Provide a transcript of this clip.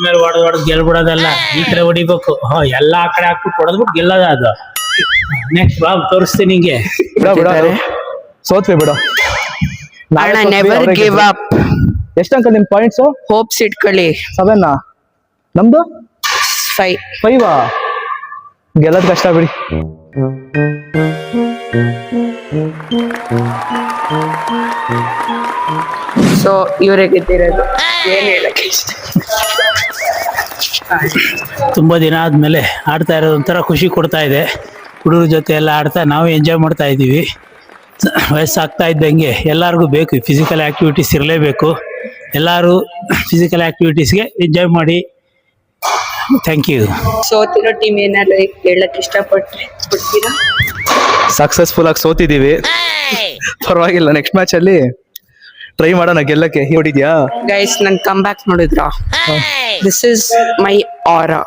ಮೇಲೆ ಹೊಡೆದ್ ಗೆಲ್ಬಿಡೋದಲ್ಲ, ಈ ಕಡೆ ಹೊಡಿಬೇಕು. ಎಲ್ಲ ಆ ಕಡೆ ಹಾಕ್ಬಿಟ್ಟು ಹೊಡೆದ್ಬಿಟ್ಟು ಗೆಲ್ಲದ ಅದು. ನೆಕ್ಸ್ಟ್ ಬಾಬ್ ತೋರಿಸ್ತೀನಿ ನಿಂಗೆ. ಬಿಡ ಸೋತ್ವಿ ಬಿಡು. Never give up. ಎಷ್ಟು ಅಂಕಲ್ ನಿಮ್ ಪಾಯಿಂಟ್ಸ್? ಹೋಪ್ಸ್ ಇಟ್ಕೊಳ್ಳಿ. 7 ನಮ್ದು 5. 5 ಗೆಲ್ಲದ್ ಕಷ್ಟ ಬಿಡಿ. ಸೊ ಇವರೇ ಗೆದ್ದಿರೋದು. ಏನ್ ಹೇಳಕ್ಕೆ ಇಷ್ಟ. ತುಂಬಾ ದಿನ ಆದ್ಮೇಲೆ ಆಡ್ತಾ ಇರೋದು ಒಂಥರ ಖುಷಿ ಕೊಡ್ತಾ ಇದೆ. ಹುಡುಗರ ಜೊತೆ ಎಲ್ಲ ಆಡ್ತಾ ನಾವು ಎಂಜಾಯ್ ಮಾಡ್ತಾ ಇದ್ದೀವಿ. ವಯಸ್ಸಾಗ್ತಾ ಇದ್ದಂಗೆ ಎಲ್ಲರಿಗೂ ಬೇಕು ಫಿಸಿಕಲ್ ಆಕ್ಟಿವಿಟೀಸ್ ಇರಲೇಬೇಕು. ಎಲ್ಲರೂ ಫಿಸಿಕಲ್ ಆಕ್ಟಿವಿಟೀಸ್ಗೆ ಎಂಜಾಯ್ ಮಾಡಿ. Thank you. ಸೋತಿರೋ ಟೀಮ್ ಏನಾದ್ರು ಹೇಳಕ್ ಇಷ್ಟಪಡ್ತೀರಾ? ಸಕ್ಸಸ್ಫುಲ್ ಆಗಿ ಸೋತಿದೀವಿ, ಪರವಾಗಿಲ್ಲ. ನೆಕ್ಸ್ಟ್ ಮ್ಯಾಚ್ ಅಲ್ಲಿ ಟ್ರೈ ಮಾಡೋಣ ಗೆಲ್ಲಕ್ಕೆ. ಹೊಡಿದ್ಯಾ ಗೈಸ್? ನನ್ ಕಮ್ ಬ್ಯಾಕ್ ನೋಡಿದ್ರ? This is my Arrah.